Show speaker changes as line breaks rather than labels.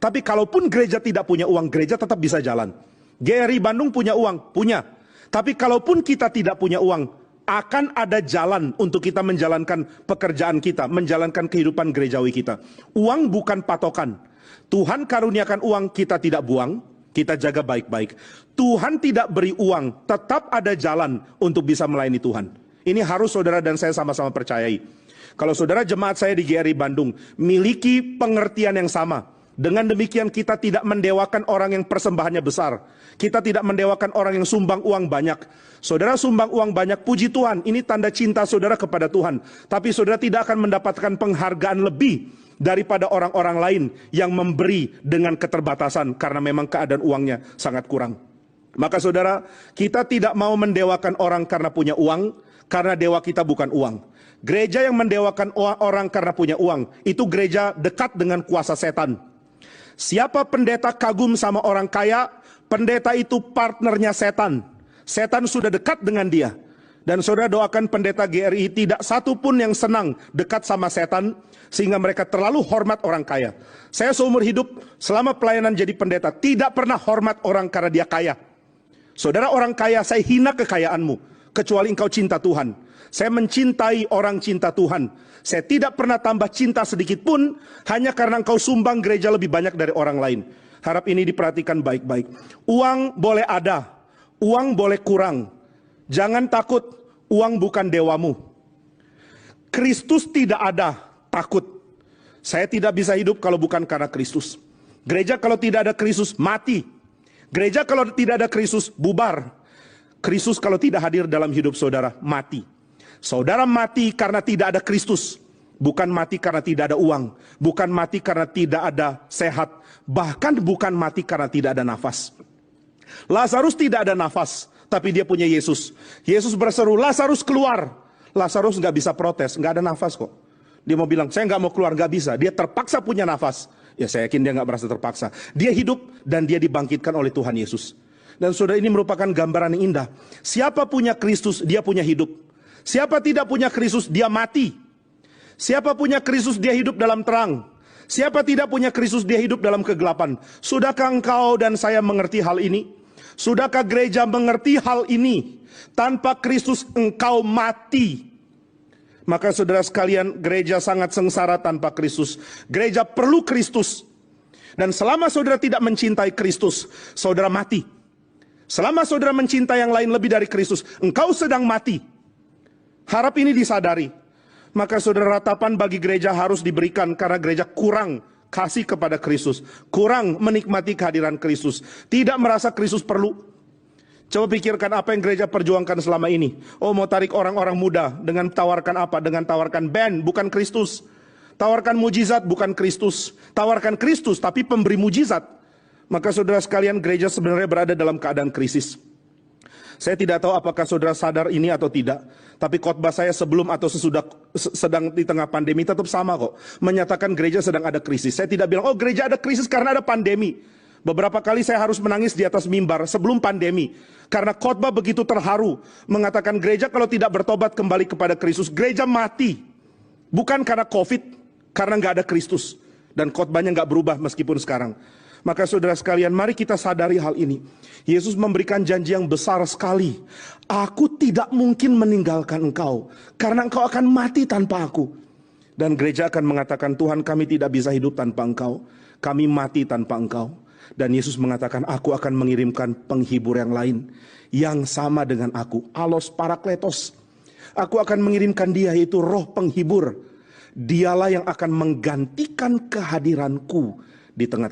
Tapi kalaupun gereja tidak punya uang, gereja tetap bisa jalan. GRI Bandung punya uang? Punya. Tapi kalaupun kita tidak punya uang, akan ada jalan untuk kita menjalankan pekerjaan kita, menjalankan kehidupan gerejawi kita. Uang bukan patokan. Tuhan karuniakan uang, kita tidak buang, kita jaga baik-baik. Tuhan tidak beri uang, tetap ada jalan untuk bisa melayani Tuhan. Ini harus saudara dan saya sama-sama percayai. Kalau saudara jemaat saya di GRI Bandung miliki pengertian yang sama, dengan demikian kita tidak mendewakan orang yang persembahannya besar. Kita tidak mendewakan orang yang sumbang uang banyak. Saudara sumbang uang banyak, puji Tuhan, ini tanda cinta saudara kepada Tuhan. Tapi saudara tidak akan mendapatkan penghargaan lebih daripada orang-orang lain yang memberi dengan keterbatasan karena memang keadaan uangnya sangat kurang. Maka saudara, kita tidak mau mendewakan orang karena punya uang, karena dewa kita bukan uang. Gereja yang mendewakan orang karena punya uang, itu gereja dekat dengan kuasa setan. Siapa pendeta kagum sama orang kaya, pendeta itu partnernya setan. Setan sudah dekat dengan dia. Dan saudara doakan pendeta GRI tidak satu pun yang senang dekat sama setan, sehingga mereka terlalu hormat orang kaya. Saya seumur hidup selama pelayanan jadi pendeta tidak pernah hormat orang karena dia kaya. Saudara orang kaya, saya hina kekayaanmu, kecuali engkau cinta Tuhan. Saya mencintai orang cinta Tuhan. Saya tidak pernah tambah cinta sedikit pun hanya karena engkau sumbang gereja lebih banyak dari orang lain. Harap ini diperhatikan baik-baik. Uang boleh ada, uang boleh kurang. Jangan takut, uang bukan dewamu. Kristus tidak ada, takut. Saya tidak bisa hidup kalau bukan karena Kristus. Gereja kalau tidak ada Kristus, mati. Gereja kalau tidak ada Kristus, bubar. Kristus kalau tidak hadir dalam hidup saudara, mati. Saudara mati karena tidak ada Kristus. Bukan mati karena tidak ada uang. Bukan mati karena tidak ada sehat. Bahkan bukan mati karena tidak ada nafas. Lazarus tidak ada nafas, tapi dia punya Yesus. Yesus berseru, Lazarus keluar. Lazarus nggak bisa protes, nggak ada nafas kok. Dia mau bilang, saya nggak mau keluar, nggak bisa. Dia terpaksa punya nafas. Ya saya yakin dia nggak merasa terpaksa. Dia hidup dan dia dibangkitkan oleh Tuhan Yesus. Dan saudara, ini merupakan gambaran yang indah. Siapa punya Kristus, dia punya hidup. Siapa tidak punya Kristus, dia mati. Siapa punya Kristus, dia hidup dalam terang. Siapa tidak punya Kristus, dia hidup dalam kegelapan. Sudahkah engkau dan saya mengerti hal ini? Sudahkah gereja mengerti hal ini? Tanpa Kristus engkau mati. Maka saudara sekalian, gereja sangat sengsara tanpa Kristus. Gereja perlu Kristus. Dan selama saudara tidak mencintai Kristus, saudara mati. Selama saudara mencintai yang lain lebih dari Kristus, engkau sedang mati. Harap ini disadari. Maka saudara, ratapan bagi gereja harus diberikan karena gereja kurang kasih kepada Kristus. Kurang menikmati kehadiran Kristus. Tidak merasa Kristus perlu. Coba pikirkan apa yang gereja perjuangkan selama ini. Oh, mau tarik orang-orang muda dengan tawarkan apa? Dengan tawarkan band, bukan Kristus. Tawarkan mujizat, bukan Kristus. Tawarkan Kristus, tapi pemberi mujizat. Maka saudara sekalian, gereja sebenarnya berada dalam keadaan krisis. Saya tidak tahu apakah saudara sadar ini atau tidak. Tapi khotbah saya sebelum atau sesudah sedang di tengah pandemi tetap sama kok. Menyatakan gereja sedang ada krisis. Saya tidak bilang, oh gereja ada krisis karena ada pandemi. Beberapa kali saya harus menangis di atas mimbar sebelum pandemi. Karena khotbah begitu terharu. Mengatakan gereja kalau tidak bertobat kembali kepada Kristus, gereja mati. Bukan karena COVID, karena nggak ada Kristus. Dan khotbahnya nggak berubah meskipun sekarang. Maka saudara sekalian, mari kita sadari hal ini. Yesus memberikan janji yang besar sekali. Aku tidak mungkin meninggalkan engkau, karena engkau akan mati tanpa aku. Dan gereja akan mengatakan, Tuhan, kami tidak bisa hidup tanpa engkau. Kami mati tanpa engkau. Dan Yesus mengatakan, aku akan mengirimkan penghibur yang lain, yang sama dengan aku. Allos Parakletos. Aku akan mengirimkan dia, yaitu roh penghibur. Dialah yang akan menggantikan kehadiranku di tengah-tengah.